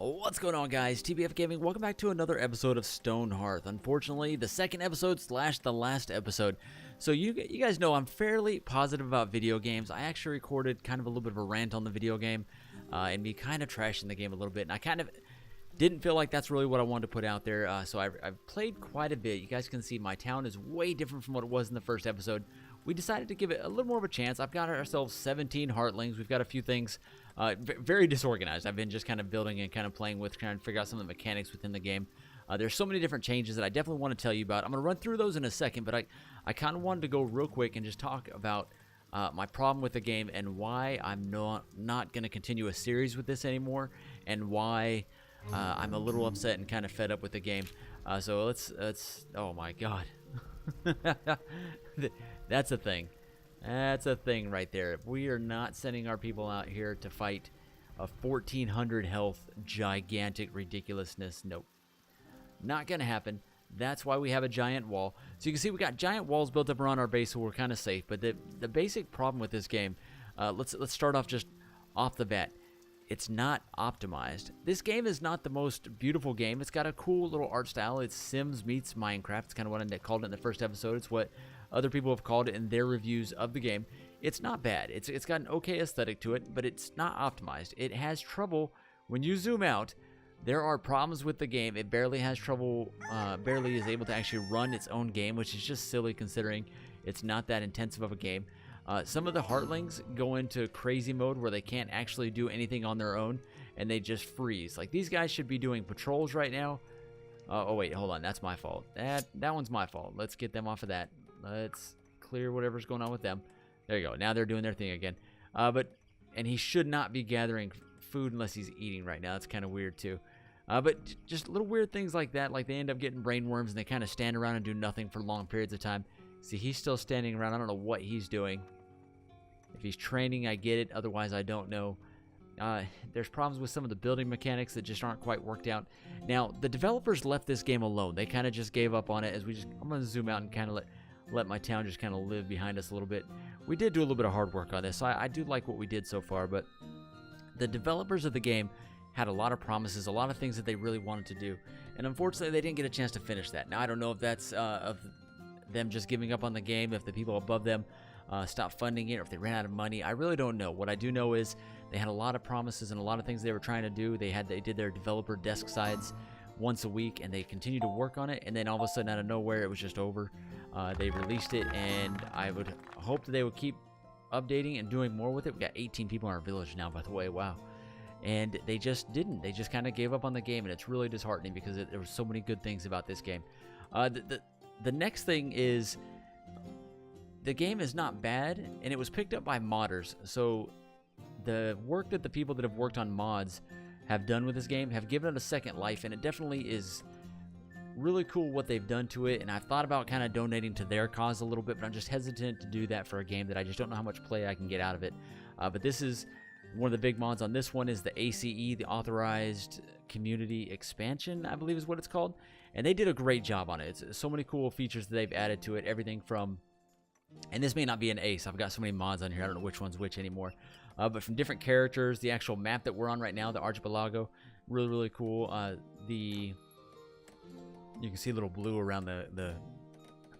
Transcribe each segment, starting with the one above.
What's going on, guys? TBF Gaming, welcome back to another episode of Stonehearth. Unfortunately, the second episode slash the last episode. So you guys know I'm fairly positive about video games. I actually recorded kind of a little bit of a rant on the video game and me kind of trashing the game a little bit. And I kind of didn't feel like that's really what I wanted to put out there. So I've played quite a bit. You guys can see my town is way different from what it was in the first episode. We decided to give it a little more of a chance. I've got ourselves 17 heartlings. We've got a few things very disorganized. I've been just kind of building and kind of playing with, trying to figure out some of the mechanics within the game. There's so many different changes that I definitely want to tell you about. I'm going to run through those in a second, but I kind of wanted to go real quick and just talk about my problem with the game and why I'm not going to continue a series with this anymore, and why I'm a little upset and kind of fed up with the game. So let's oh my god. That's a thing. That's a thing right there. We are not sending our people out here to fight a 1400 health gigantic ridiculousness. Nope. Not gonna happen. That's why we have a giant wall. So you can see we got giant walls built up around our base, so we're kind of safe. But the basic problem with this game, let's start off just off the bat. It's not optimized. This game is not the most beautiful game. It's got a cool little art style. It's Sims meets Minecraft. It's kind of what I called it in the first episode. It's what other people have called it in their reviews of the game. It's not bad. It's got an okay aesthetic to it, but it's not optimized. It has trouble when you zoom out. There are problems with the game. It barely has trouble, barely is able to actually run its own game, which is just silly considering it's not that intensive of a game. Some of the heartlings go into crazy mode where they can't actually do anything on their own and they just freeze. Like, these guys should be doing patrols right now. Oh wait, hold on, that's my fault. That one's my fault. Let's get them off of that. Let's clear whatever's going on with them. There you go. Now they're doing their thing again. And he should not be gathering food unless he's eating right now. That's kind of weird too. But just little weird things like that. Like, they end up getting brainworms and they kind of stand around and do nothing for long periods of time. See, he's still standing around. I don't know what he's doing. If he's training, I get it. Otherwise, I don't know. There's problems with some of the building mechanics that just aren't quite worked out. Now, the developers left this game alone. They kind of just gave up on it. I'm going to zoom out and kind of let my town just kind of live behind us a little bit. We did do a little bit of hard work on this, so I do like what we did so far. But the developers of the game had a lot of promises, a lot of things that they really wanted to do. And unfortunately, they didn't get a chance to finish that. Now, I don't know if that's of them just giving up on the game, if the people above them stopped funding it, or if they ran out of money. I really don't know. What I do know is they had a lot of promises and a lot of things they were trying to do. They did their developer desk sides once a week, and they continued to work on it, and then all of a sudden, out of nowhere, it was just over. They released it, and I would hope that they would keep updating and doing more with it. We got 18 people in our village now, by the way. Wow. And they just didn't. They just kind of gave up on the game, and it's really disheartening because there were so many good things about this game. The next thing is, the game is not bad, and it was picked up by modders. So the work that the people that have worked on mods have done with this game have given it a second life, and it definitely is really cool what they've done to it. And I've thought about kind of donating to their cause a little bit, but I'm just hesitant to do that for a game that I just don't know how much play I can get out of it. But this is one of the big mods on this one is the ACE, the Authorized Community Expansion, I believe is what it's called. And they did a great job on it. It's so many cool features that they've added to it. Everything from, and this may not be an ace, I've got so many mods on here, I don't know which one's which anymore. But from different characters, the actual map that we're on right now, the Archipelago, really, really cool. You can see a little blue around the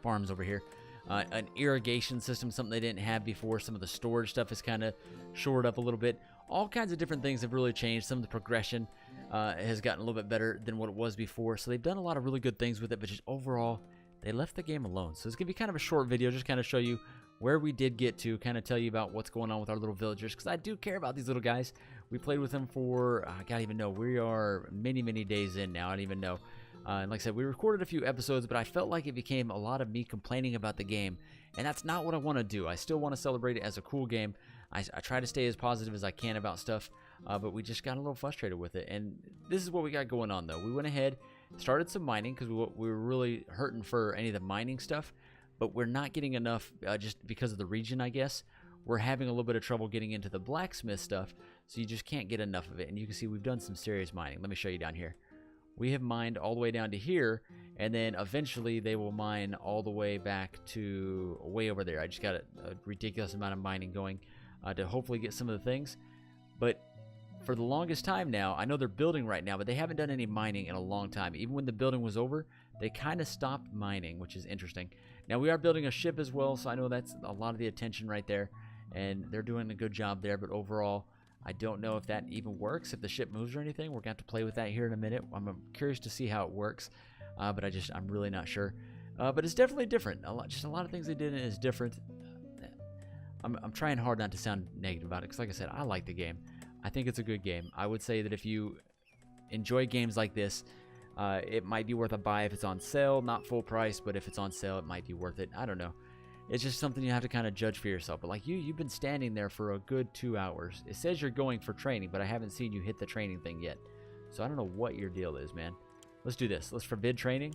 farms over here. An irrigation system, something they didn't have before. Some of the storage stuff is kind of shored up a little bit. All kinds of different things have really changed. Some of the progression has gotten a little bit better than what it was before. So they've done a lot of really good things with it, but just overall, they left the game alone. So it's going to be kind of a short video, just kind of show you where we did get to, kind of tell you about what's going on with our little villagers, because I do care about these little guys. We played with them for, I can't even know, we are many, many days in now. I don't even know. And like I said, we recorded a few episodes, but I felt like it became a lot of me complaining about the game, and that's not what I want to do. I still want to celebrate it as a cool game. I try to stay as positive as I can about stuff, but we just got a little frustrated with it. And this is what we got going on, though. We went ahead, started some mining, because we were really hurting for any of the mining stuff, but we're not getting enough just because of the region, I guess. We're having a little bit of trouble getting into the blacksmith stuff, so you just can't get enough of it. And you can see we've done some serious mining. Let me show you down here. We have mined all the way down to here, and then eventually they will mine all the way back to way over there. I just got a ridiculous amount of mining going to hopefully get some of the things. But for the longest time now, I know they're building right now, but they haven't done any mining in a long time. Even when the building was over, they kind of stopped mining, which is interesting. Now, we are building a ship as well, so I know that's a lot of the attention right there, and they're doing a good job there, but overall, I don't know if that even works, if the ship moves or anything. We're going to have to play with that here in a minute. I'm curious to see how it works, but I'm really not sure. But it's definitely different. Just a lot of things they did is different. I'm trying hard not to sound negative about it, because like I said, I like the game. I think it's a good game. I would say that if you enjoy games like this, it might be worth a buy if it's on sale. Not full price, but if it's on sale, it might be worth it. I don't know. It's just something you have to kind of judge for yourself. But like you've been standing there for a good 2 hours. It says you're going for training, but I haven't seen you hit the training thing yet. So I don't know what your deal is, man. Let's do this. Let's forbid training.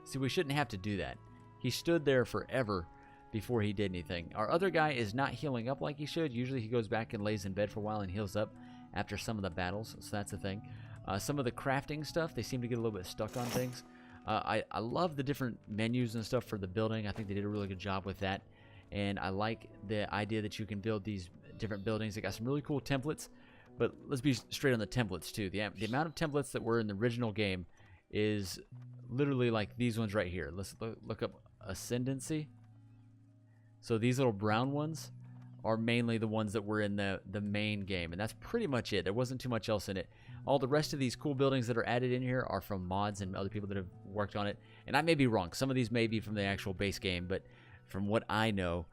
See, we shouldn't have to do that. He stood there forever before he did anything. Our other guy is not healing up like he should. Usually he goes back and lays in bed for a while and heals up after some of the battles. So that's the thing. Some of the crafting stuff, they seem to get a little bit stuck on things. I love the different menus and stuff for the building. I think they did a really good job with that. And I like the idea that you can build these different buildings. They got some really cool templates. But let's be straight on the templates too. The amount of templates that were in the original game is literally like these ones right here. Let's look up Ascendancy. So these little brown ones are mainly the ones that were in the main game. And that's pretty much it. There wasn't too much else in it. All the rest of these cool buildings that are added in here are from mods and other people that have worked on it. And I may be wrong. Some of these may be from the actual base game. But from what I know,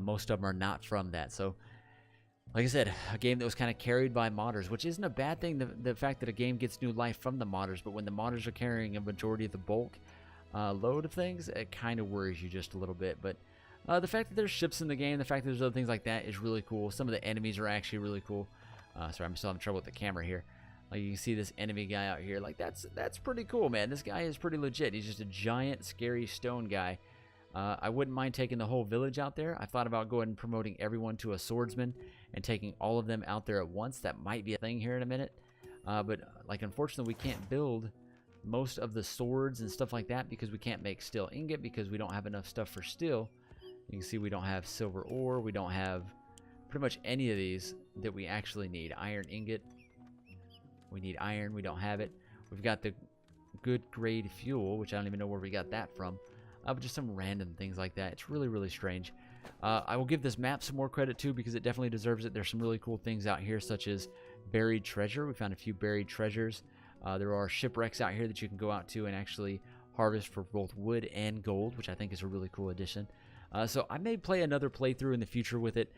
most of them are not from that. So, like I said, a game that was kind of carried by modders, which isn't a bad thing, the fact that a game gets new life from the modders. But when the modders are carrying a majority of the bulk load of things, it kind of worries you just a little bit. But the fact that there's ships in the game, the fact that there's other things like that is really cool. Some of the enemies are actually really cool. Sorry, I'm still having trouble with the camera here. Like you can see this enemy guy out here. Like that's pretty cool, man. This guy is pretty legit. He's just a giant, scary stone guy. I wouldn't mind taking the whole village out there. I thought about going and promoting everyone to a swordsman and taking all of them out there at once. That might be a thing here in a minute. But like unfortunately, we can't build most of the swords and stuff like that because we can't make steel ingot because we don't have enough stuff for steel. You can see we don't have silver ore. We don't have pretty much any of these that we actually need. Iron ingot. We need iron. We don't have it. We've got the good grade fuel, which I don't even know where we got that from. But just some random things like that. It's really, really strange. I will give this map some more credit too because it definitely deserves it. There's some really cool things out here such as buried treasure. We found a few buried treasures. There are shipwrecks out here that you can go out to and actually harvest for both wood and gold, which I think is a really cool addition. So I may play another playthrough in the future with it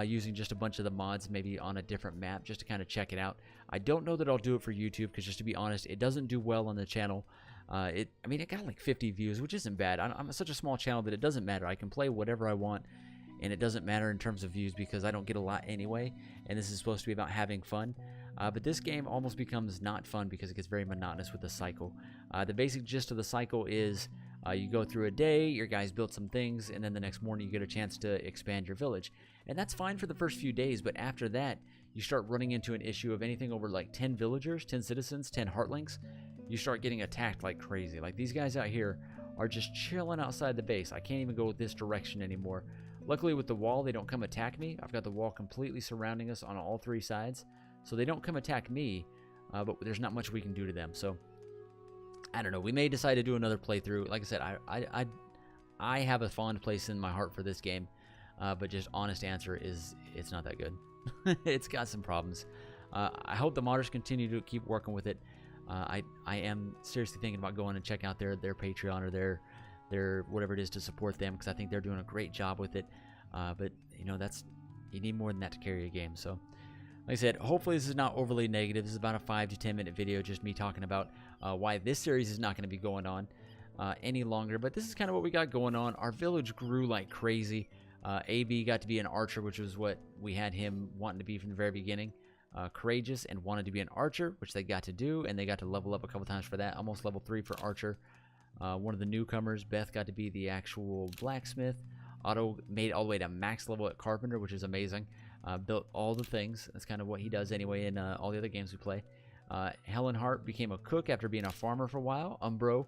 using just a bunch of the mods, maybe on a different map, just to kind of check it out. I don't know that I'll do it for YouTube because, just to be honest, it doesn't do well on the channel. I mean, it got like 50 views, which isn't bad. I'm such a small channel that it doesn't matter. I can play whatever I want, and it doesn't matter in terms of views because I don't get a lot anyway, and this is supposed to be about having fun. But this game almost becomes not fun because it gets very monotonous with the cycle. The basic gist of the cycle is you go through a day, your guys build some things, and then the next morning you get a chance to expand your village. And that's fine for the first few days, but after that, you start running into an issue of anything over like 10 villagers, 10 citizens, 10 heartlings. You start getting attacked like crazy. Like these guys out here are just chilling outside the base. I can't even go this direction anymore. Luckily with the wall, they don't come attack me. I've got the wall completely surrounding us on all three sides. So they don't come attack me, but there's not much we can do to them. So I don't know. We may decide to do another playthrough. Like I said, I have a fond place in my heart for this game, but just honest answer is it's not that good. It's got some problems. I hope the modders continue to keep working with it. I am seriously thinking about going and checking out their Patreon or their whatever it is to support them because I think they're doing a great job with it. But you know, you need more than that to carry a game. So like I said, hopefully this is not overly negative. This is about a 5 to 10 minute video, just me talking about why this series is not going to be going on any longer. But this is kind of what we got going on. Our village grew like crazy. AB got to be an archer, which was what we had him wanting to be from the very beginning. Courageous and wanted to be an archer, which they got to do, and they got to level up a couple times for that. Almost level 3 for archer. One of the newcomers, Beth, got to be the actual blacksmith. Otto made it all the way to max level at carpenter, which is amazing. Built all the things. That's kind of what he does anyway in all the other games we play. Helen Hart became a cook after being a farmer for a while. Umbro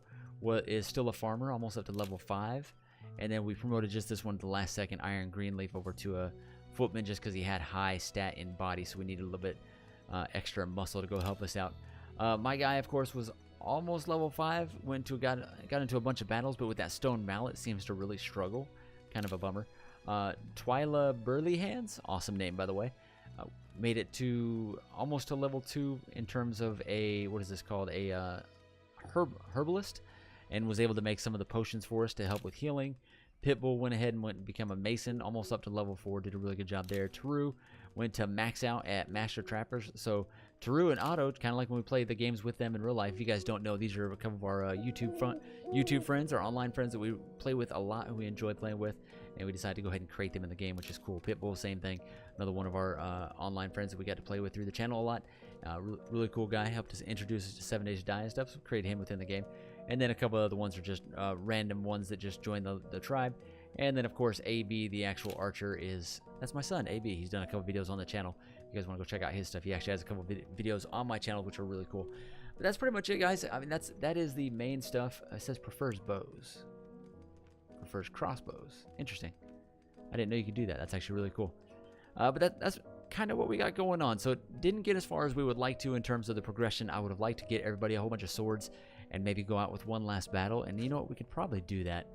is still a farmer, almost up to level 5. And then we promoted just this one at the last second, Iron Greenleaf, over to a footman just because he had high stat in body, so we needed a little bit extra muscle to go help us out. My guy, of course, was almost level 5. Got into a bunch of battles, but with that stone mallet seems to really struggle. Kind of a bummer. Twyla Burley Hands, awesome name by the way. Made it to almost to level 2 in terms of a, what is this called, a herbalist, and was able to make some of the potions for us to help with healing. Pitbull went ahead and went and became a mason, almost up to level 4, did a really good job there. Taru went to max out at Master Trappers. So Taru and Otto, kind of like when we play the games with them in real life. If you guys don't know, these are a couple of our YouTube friends, our online friends that we play with a lot, who we enjoy playing with, and we decided to go ahead and create them in the game, which is cool. Pitbull, same thing, another one of our online friends that we got to play with through the channel a lot. Really cool guy, helped us introduce us to 7 Days to Die and stuff, so created him within the game. And then a couple of other ones are just random ones that just joined the tribe. And then, of course, AB, the actual archer, that's my son, AB. He's done a couple videos on the channel. If you guys want to go check out his stuff, he actually has a couple videos on my channel, which are really cool. But that's pretty much it, guys. I mean, that is the main stuff. It says prefers bows. Prefers crossbows. Interesting. I didn't know you could do that. That's actually really cool. But that's kind of what we got going on. So it didn't get as far as we would like to in terms of the progression. I would have liked to get everybody a whole bunch of swords and maybe go out with one last battle. And you know what? We could probably do that.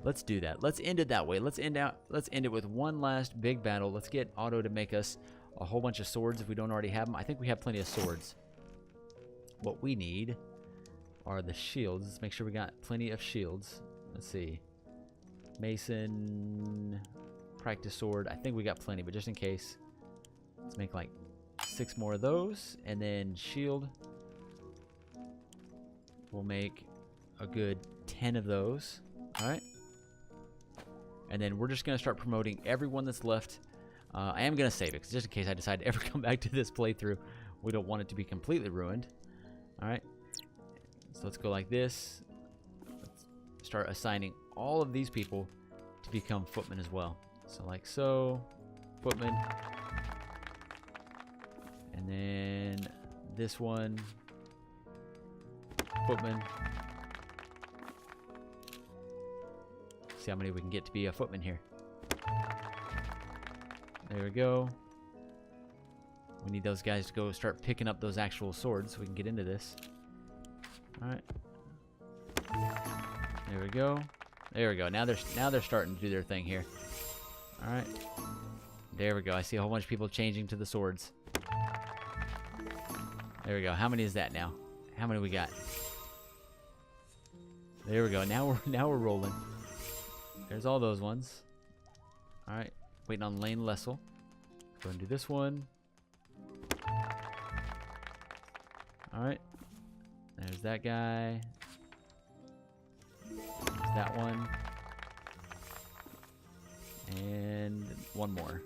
Let's do that. Let's end it that way. Let's end it with one last big battle. Let's get Otto to make us a whole bunch of swords if we don't already have them. I think we have plenty of swords. What we need are the shields. Let's make sure we got plenty of shields. Let's see. Mason, practice sword. I think we got plenty, but just in case, let's make like 6 more of those. And then shield. We'll make a good 10 of those. All right. And then we're just going to start promoting everyone that's left. I am going to save it, because just in case I decide to ever come back to this playthrough, we don't want it to be completely ruined. Alright. So let's go like this. Let's start assigning all of these people to become footmen as well. So like so. Footman. And then this one. Footman. See how many we can get to be a footman here. There we go. We need those guys to go start picking up those actual swords so we can get into this. Alright. There we go. There we go. Now they're starting to do their thing here. Alright. There we go. I see a whole bunch of people changing to the swords. There we go. How many is that now? How many we got? There we go. Now we're rolling. There's all those ones. Alright. Waiting on Lane Lessel. Go and do this one. Alright. There's that guy. There's that one. And one more.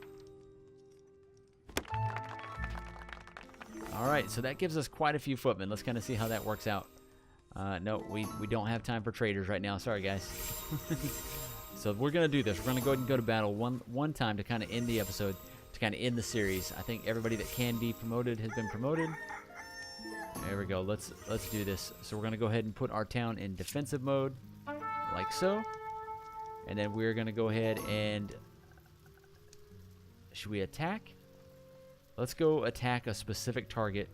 Alright, so that gives us quite a few footmen. Let's kind of see how that works out. No, we don't have time for traders right now. Sorry, guys. So we're going to do this. We're going to go ahead and go to battle one time to kind of end the episode, to kind of end the series. I think everybody that can be promoted has been promoted. There we go. Let's do this. So we're going to go ahead and put our town in defensive mode, like so. And then we're going to go ahead and... Should we attack? Let's go attack a specific target.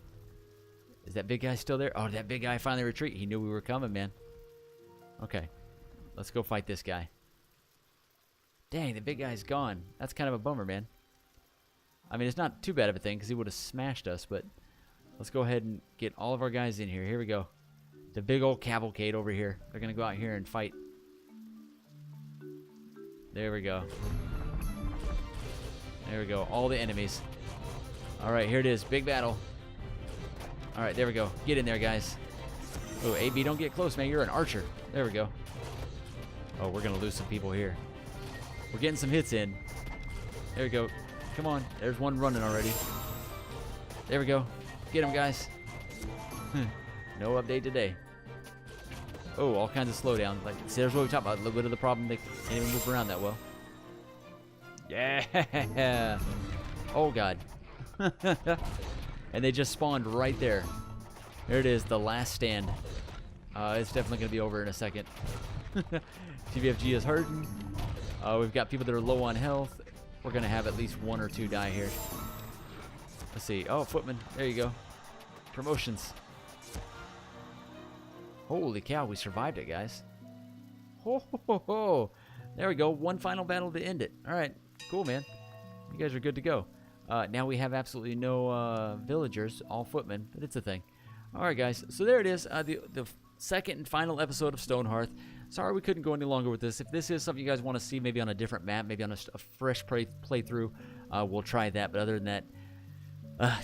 Is that big guy still there? Oh, that big guy finally retreated. He knew we were coming, man. Okay. Let's go fight this guy. Dang, the big guy's gone. That's kind of a bummer, man. I mean, it's not too bad of a thing because he would have smashed us, but let's go ahead and get all of our guys in here. Here we go. The big old cavalcade over here. They're going to go out here and fight. There we go. There we go. All the enemies. All right, here it is. Big battle. All right, there we go. Get in there, guys. Oh, AB, don't get close, man. You're an archer. There we go. Oh, we're going to lose some people here. We're getting some hits in. There we go. Come on. There's one running already. There we go. Get him, guys. No update today. Oh, all kinds of slowdown. Like, see, there's what we talked about. A little bit of the problem. They can't even move around that well. Yeah. Oh, God. And they just spawned right there. There it is. The last stand. It's definitely going to be over in a second. TBFG is hurting. We've got people that are low on health. We're going to have at least 1 or 2 die here. Let's see. Oh, footman. There you go. Promotions. Holy cow, we survived it, guys. Ho, ho, ho, ho. There we go. One final battle to end it. All right. Cool, man. You guys are good to go. Now we have absolutely no villagers, all footmen, but it's a thing. All right, guys. So there it is. The second and final episode of Stonehearth. Sorry we couldn't go any longer with this. If this is something you guys want to see, maybe on a different map, maybe on a fresh playthrough, we'll try that. But other than that,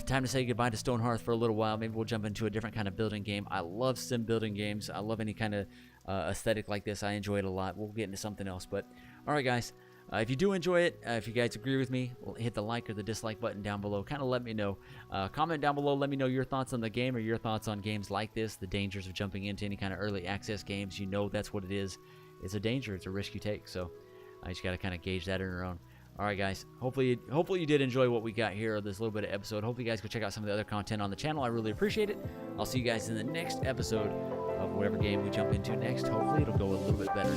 time to say goodbye to Stonehearth for a little while. Maybe we'll jump into a different kind of building game. I love sim building games. I love any kind of aesthetic like this. I enjoy it a lot. We'll get into something else. But all right, guys. If you do enjoy it, if you guys agree with me, hit the like or the dislike button down below. Kind of let me know. Comment down below. Let me know your thoughts on the game or your thoughts on games like this. The dangers of jumping into any kind of early access games. You know that's what it is. It's a danger. It's a risk you take. So I just got to kind of gauge that on your own. All right, guys. Hopefully you did enjoy what we got here, this little bit of episode. Hopefully you guys go check out some of the other content on the channel. I really appreciate it. I'll see you guys in the next episode of whatever game we jump into next. Hopefully it'll go a little bit better.